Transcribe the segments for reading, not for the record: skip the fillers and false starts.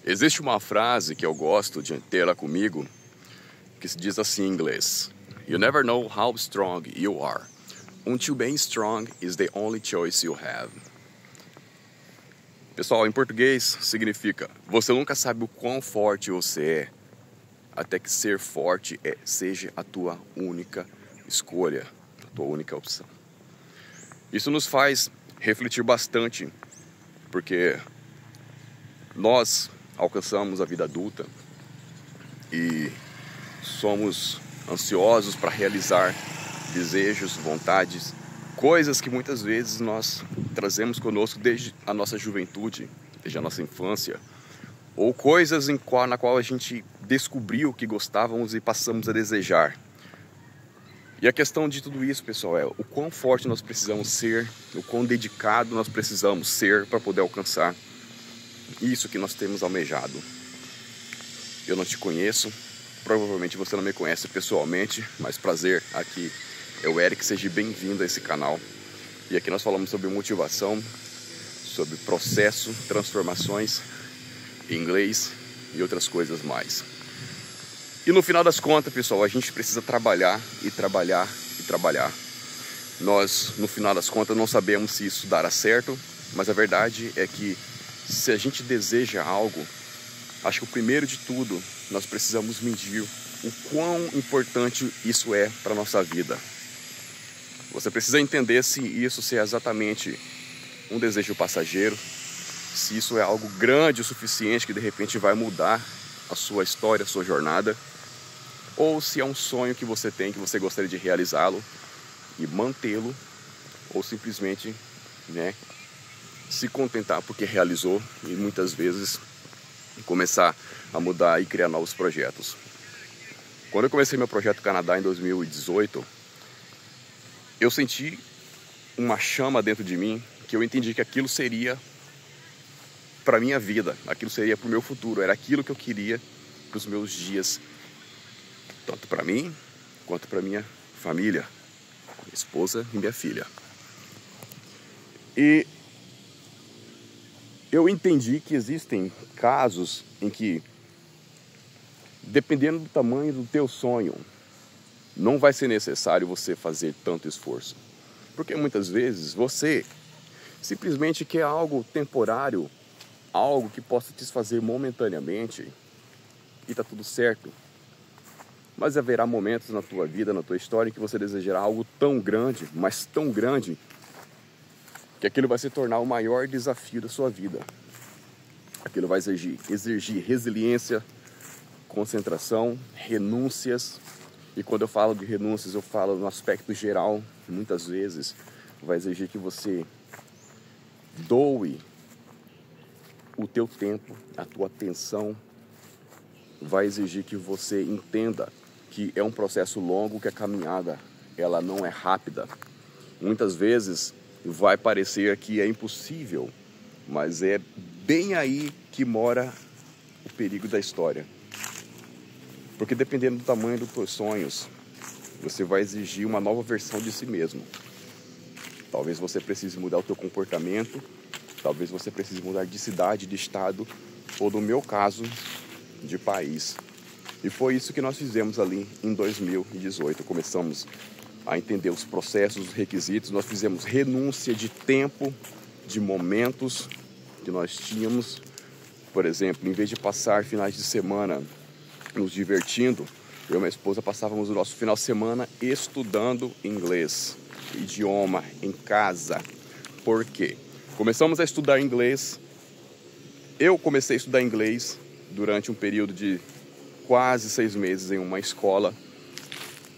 Existe uma frase que eu gosto de ter lá comigo, que se diz assim em inglês: You never know how strong you are until being strong is the only choice you have. Pessoal, em português significa: você nunca sabe o quão forte você é, até que ser forte seja a tua única escolha, a tua única opção. Isso nos faz refletir bastante, porque nós alcançamos a vida adulta e somos ansiosos para realizar desejos, vontades, coisas que muitas vezes nós trazemos conosco desde a nossa juventude, desde a nossa infância, ou coisas na qual a gente descobriu que gostávamos e passamos a desejar. E a questão de tudo isso, pessoal, é o quão forte nós precisamos ser, o quão dedicado nós precisamos ser para poder alcançar isso que nós temos almejado. Eu não te conheço, provavelmente você não me conhece pessoalmente, mas prazer, aqui é o Eric, seja bem-vindo a esse canal. E aqui nós falamos sobre motivação, sobre processo, transformações, inglês e outras coisas mais. E no final das contas, pessoal, a gente precisa trabalhar e trabalhar e trabalhar. Nós, no final das contas, não sabemos se isso dará certo, mas a verdade é que se a gente deseja algo, acho que o primeiro de tudo, nós precisamos medir o quão importante isso é para a nossa vida. Você precisa entender se isso é exatamente um desejo passageiro, se isso é algo grande o suficiente que de repente vai mudar a sua história, a sua jornada, ou se é um sonho que você tem, que você gostaria de realizá-lo e mantê-lo, ou simplesmente, se contentar porque realizou e muitas vezes começar a mudar e criar novos projetos. Quando eu comecei meu projeto Canadá em 2018, eu senti uma chama dentro de mim que eu entendi que aquilo seria para a minha vida, aquilo seria para o meu futuro, era aquilo que eu queria para os meus dias, tanto para mim quanto para minha família, minha esposa e minha filha. E eu entendi que existem casos em que, dependendo do tamanho do teu sonho, não vai ser necessário você fazer tanto esforço. Porque muitas vezes você simplesmente quer algo temporário, algo que possa te satisfazer momentaneamente e está tudo certo. Mas haverá momentos na tua vida, na tua história, em que você desejará algo tão grande, mas tão grande, que aquilo vai se tornar o maior desafio da sua vida. Aquilo vai exigir resiliência, concentração, renúncias. E quando eu falo de renúncias, eu falo no aspecto geral. Muitas vezes vai exigir que você doe o teu tempo, a tua atenção. Vai exigir que você entenda que é um processo longo, que a caminhada ela não é rápida. Muitas vezes vai parecer que é impossível, mas é bem aí que mora o perigo da história. Porque dependendo do tamanho dos teus sonhos, você vai exigir uma nova versão de si mesmo. Talvez você precise mudar o teu comportamento, talvez você precise mudar de cidade, de estado, ou no meu caso, de país. E foi isso que nós fizemos ali em 2018. Começamos a entender os processos, os requisitos. Nós fizemos renúncia de tempo, de momentos que nós tínhamos. Por exemplo, em vez de passar finais de semana nos divertindo, eu e minha esposa passávamos o nosso final de semana estudando inglês, idioma, em casa. Por quê? Começamos a estudar inglês. Eu comecei a estudar inglês durante um período de quase 6 meses em uma escola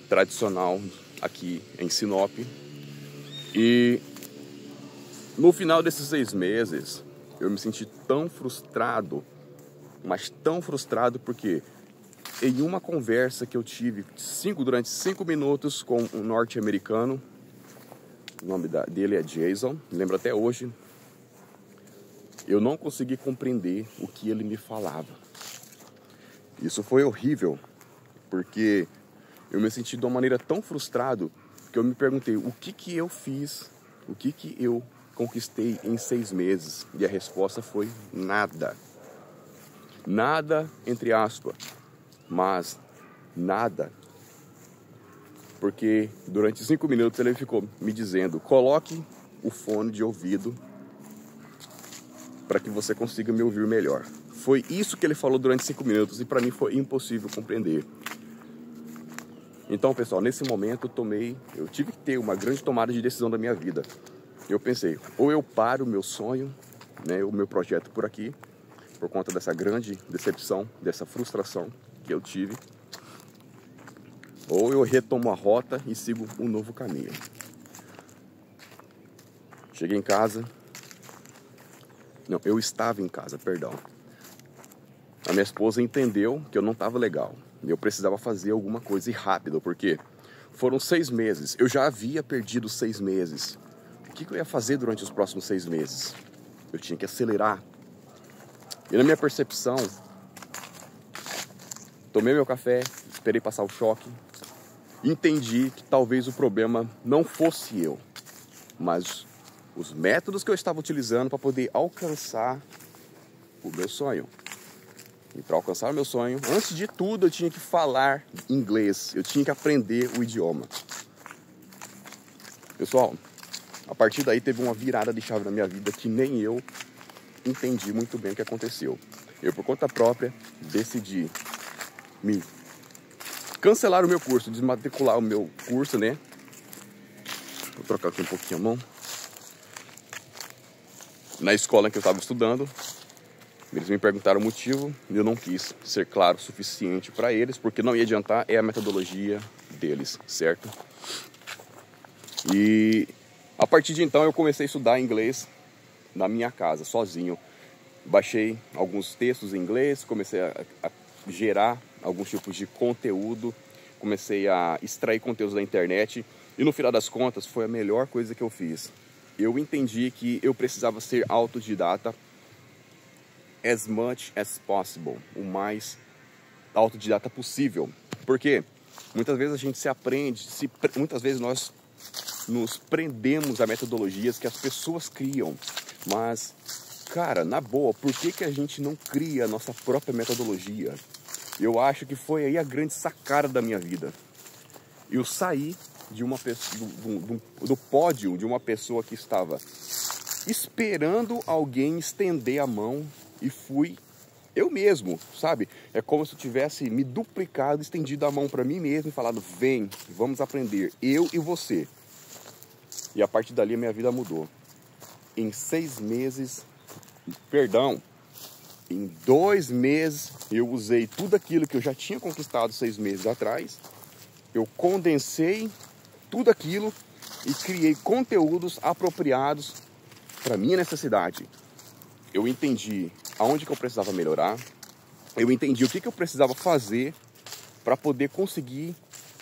tradicional aqui em Sinop. E no final desses 6 meses, eu me senti tão frustrado, mas tão frustrado porque em uma conversa que eu tive durante 5 minutos com um norte-americano, o nome dele é Jason, me lembro até hoje, eu não consegui compreender o que ele me falava. Isso foi horrível, porque eu me senti de uma maneira tão frustrado que eu me perguntei o que eu fiz, o que eu conquistei em 6 meses. E a resposta foi nada. Nada, entre aspas, mas nada. Porque durante 5 minutos ele ficou me dizendo: coloque o fone de ouvido para que você consiga me ouvir melhor. Foi isso que ele falou durante 5 minutos e para mim foi impossível compreender. Então, pessoal, nesse momento eu tive que ter uma grande tomada de decisão da minha vida. Eu pensei, ou eu paro o meu sonho, né, o meu projeto por aqui, por conta dessa grande decepção, dessa frustração que eu tive, ou eu retomo a rota e sigo um novo caminho. Cheguei em casa. Não, eu estava em casa, perdão. A minha esposa entendeu que eu não estava legal. Eu precisava fazer alguma coisa e rápido, porque foram 6 meses. Eu já havia perdido 6 meses. O que eu ia fazer durante os próximos 6 meses? Eu tinha que acelerar. E na minha percepção, tomei meu café, esperei passar o choque, entendi que talvez o problema não fosse eu, mas os métodos que eu estava utilizando para poder alcançar o meu sonho. E para alcançar o meu sonho, antes de tudo, eu tinha que falar inglês. Eu tinha que aprender o idioma. Pessoal, a partir daí teve uma virada de chave na minha vida que nem eu entendi muito bem o que aconteceu. Eu, por conta própria, decidi me cancelar o meu curso, desmatricular o meu curso, né? Vou trocar aqui um pouquinho a mão. Na escola em que eu estava estudando, eles me perguntaram o motivo e eu não quis ser claro o suficiente para eles, porque não ia adiantar, é a metodologia deles, certo? E a partir de então eu comecei a estudar inglês na minha casa, sozinho. Baixei alguns textos em inglês, comecei a gerar alguns tipos de conteúdo, comecei a extrair conteúdos da internet e no final das contas foi a melhor coisa que eu fiz. Eu entendi que eu precisava ser autodidata as much as possible, o mais autodidata possível. Porque muitas vezes a gente se aprende, muitas vezes nós nos prendemos a metodologias que as pessoas criam. Mas, cara, na boa, por que a gente não cria a nossa própria metodologia? Eu acho que foi aí a grande sacada da minha vida. Eu saí de uma pessoa, do pódio de uma pessoa que estava esperando alguém estender a mão e fui eu mesmo, sabe? É como se eu tivesse me duplicado, estendido a mão para mim mesmo e falado: vem, vamos aprender, eu e você. E a partir dali a minha vida mudou. Em 6 meses, em 2 meses, eu usei tudo aquilo que eu já tinha conquistado 6 meses atrás. Eu condensei tudo aquilo e criei conteúdos apropriados para minha necessidade. Eu entendi aonde que eu precisava melhorar, eu entendi o que eu precisava fazer para poder conseguir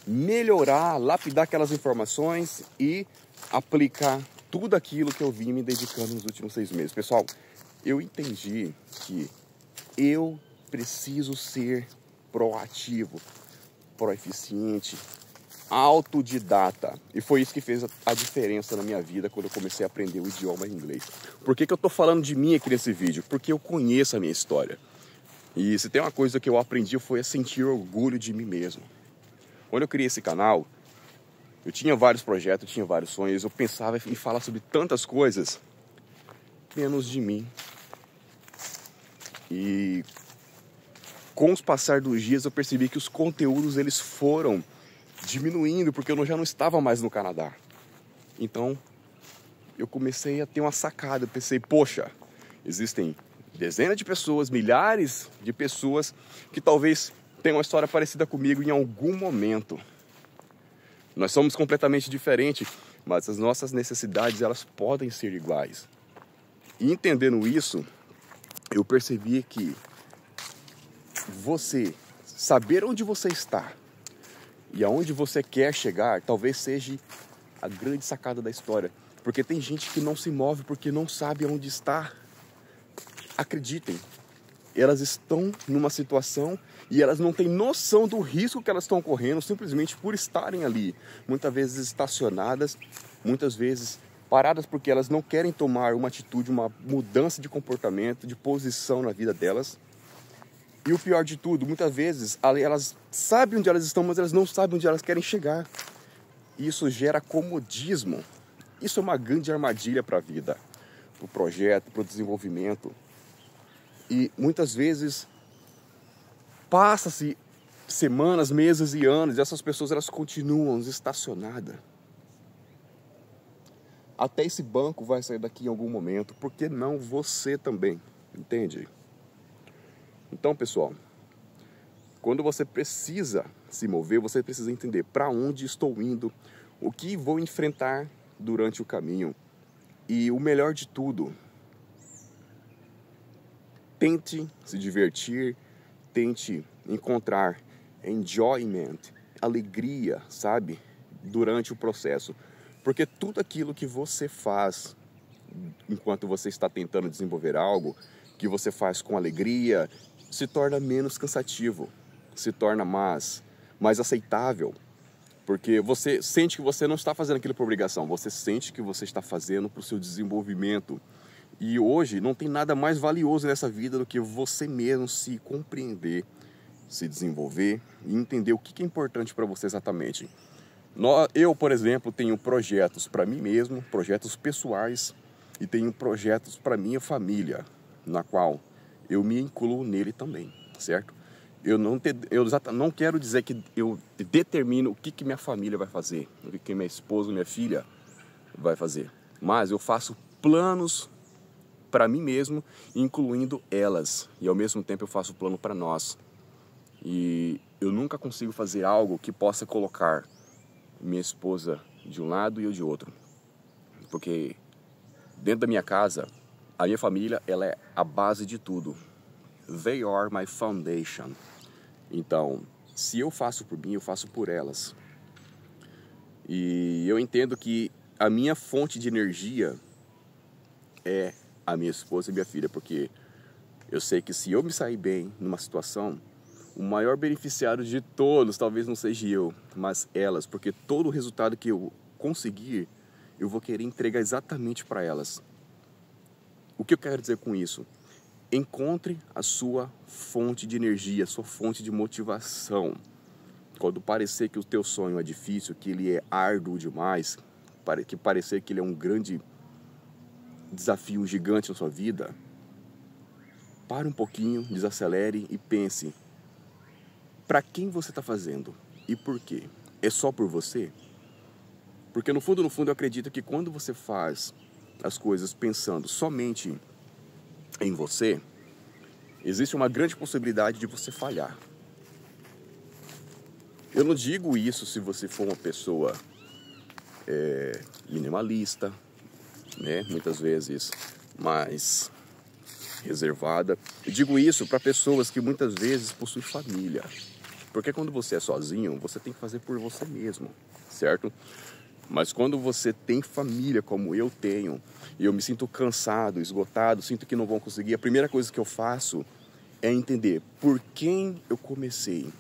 melhorar, lapidar aquelas informações e aplicar tudo aquilo que eu vim me dedicando nos últimos 6 meses. Pessoal, eu entendi que eu preciso ser proativo, proeficiente, autodidata. E foi isso que fez a diferença na minha vida quando eu comecei a aprender o idioma inglês. Por que eu tô falando de mim aqui nesse vídeo? Porque eu conheço a minha história. E se tem uma coisa que eu aprendi foi a sentir orgulho de mim mesmo. Quando eu criei esse canal, eu tinha vários projetos, eu tinha vários sonhos, eu pensava em falar sobre tantas coisas, menos de mim. E com os passar dos dias eu percebi que os conteúdos eles foram diminuindo, porque eu já não estava mais no Canadá. Então eu comecei a ter uma sacada, eu pensei, poxa, existem dezenas de pessoas, milhares de pessoas que talvez tenham uma história parecida comigo em algum momento. Nós somos completamente diferentes, mas as nossas necessidades elas podem ser iguais. E entendendo isso, eu percebi que você saber onde você está e aonde você quer chegar, talvez seja a grande sacada da história. Porque tem gente que não se move porque não sabe onde está. Acreditem, elas estão numa situação e elas não têm noção do risco que elas estão correndo simplesmente por estarem ali. Muitas vezes estacionadas, muitas vezes paradas porque elas não querem tomar uma atitude, uma mudança de comportamento, de posição na vida delas. E o pior de tudo, muitas vezes elas sabem onde elas estão, mas elas não sabem onde elas querem chegar. E isso gera comodismo. Isso é uma grande armadilha para a vida, para o projeto, para o desenvolvimento. E muitas vezes passa-se semanas, meses e anos, e essas pessoas elas continuam estacionadas. Até esse banco vai sair daqui em algum momento, por que não você também? Entende? Então, pessoal, quando você precisa se mover, você precisa entender para onde estou indo, o que vou enfrentar durante o caminho. E o melhor de tudo, tente se divertir, tente encontrar enjoyment, alegria, sabe, durante o processo. Porque tudo aquilo que você faz enquanto você está tentando desenvolver algo, que você faz com alegria, se torna menos cansativo, se torna mais aceitável. Porque você sente que você não está fazendo aquilo por obrigação, você sente que você está fazendo para o seu desenvolvimento. E hoje não tem nada mais valioso nessa vida do que você mesmo se compreender, se desenvolver e entender o que é importante para você exatamente. Eu, por exemplo, tenho projetos para mim mesmo, projetos pessoais, e tenho projetos para minha família, na qual eu me incluo nele também, certo? Eu não quero dizer que eu determino o que minha família vai fazer, o que minha esposa, minha filha vai fazer, mas eu faço planos para mim mesmo, incluindo elas, e ao mesmo tempo eu faço plano para nós. E eu nunca consigo fazer algo que possa colocar minha esposa de um lado e eu de outro, porque dentro da minha casa, a minha família, ela é a base de tudo. They are my foundation. Então, se eu faço por mim, eu faço por elas. E eu entendo que a minha fonte de energia é a minha esposa e minha filha, porque eu sei que se eu me sair bem numa situação, o maior beneficiário de todos talvez não seja eu, mas elas, porque todo o resultado que eu conseguir, eu vou querer entregar exatamente para elas. O que eu quero dizer com isso? Encontre a sua fonte de energia, a sua fonte de motivação. Quando parecer que o teu sonho é difícil, que ele é árduo demais, que parecer que ele é um grande desafio gigante na sua vida, pare um pouquinho, desacelere e pense: para quem você está fazendo e por quê? É só por você? Porque no fundo eu acredito que quando você faz as coisas pensando somente em você, existe uma grande possibilidade de você falhar. Eu não digo isso se você for uma pessoa minimalista, né? Muitas vezes mais reservada. Eu digo isso para pessoas que muitas vezes possuem família. Porque quando você é sozinho, você tem que fazer por você mesmo, certo? Mas quando você tem família, como eu tenho, e eu me sinto cansado, esgotado, sinto que não vou conseguir, a primeira coisa que eu faço é entender por quem eu comecei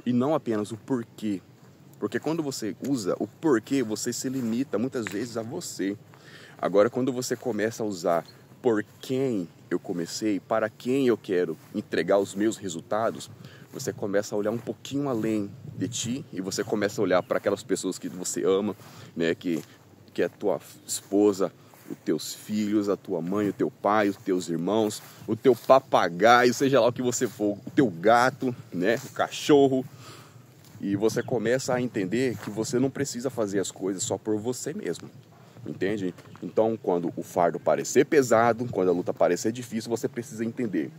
e não apenas o porquê. Porque quando você usa o porquê, você se limita muitas vezes a você. Agora, quando você começa a usar por quem eu comecei, para quem eu quero entregar os meus resultados, você começa a olhar um pouquinho além de ti e você começa a olhar para aquelas pessoas que você ama, né, que é a tua esposa, os teus filhos, a tua mãe, o teu pai, os teus irmãos, o teu papagaio, seja lá o que você for, o teu gato, né, o cachorro. E você começa a entender que você não precisa fazer as coisas só por você mesmo, entende? Então, quando o fardo parecer pesado, quando a luta parecer difícil, você precisa entender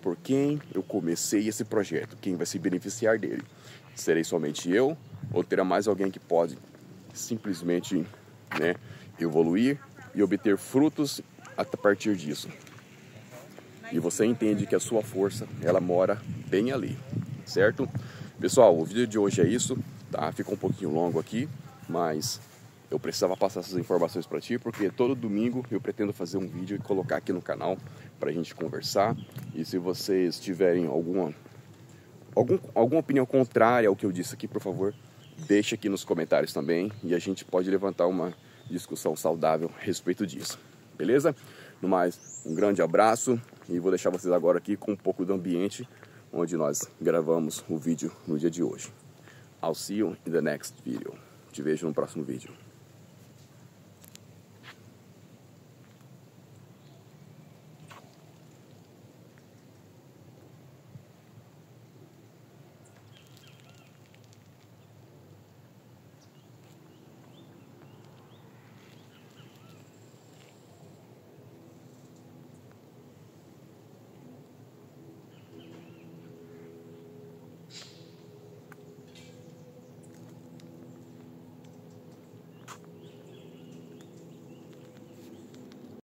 por quem eu comecei esse projeto, quem vai se beneficiar dele. Serei somente eu ou terá mais alguém que pode simplesmente, né, evoluir e obter frutos a partir disso? E você entende que a sua força, ela mora bem ali, certo? Pessoal, o vídeo de hoje é isso, tá? Ficou um pouquinho longo aqui, mas eu precisava passar essas informações para ti, porque todo domingo eu pretendo fazer um vídeo e colocar aqui no canal para a gente conversar. E se vocês tiverem alguma opinião contrária ao que eu disse aqui, por favor, deixe aqui nos comentários também e a gente pode levantar uma discussão saudável a respeito disso, beleza? No mais, um grande abraço E vou deixar vocês agora aqui com um pouco do ambiente onde nós gravamos o vídeo no dia de hoje. I'll see you in the next video. Te vejo no próximo vídeo.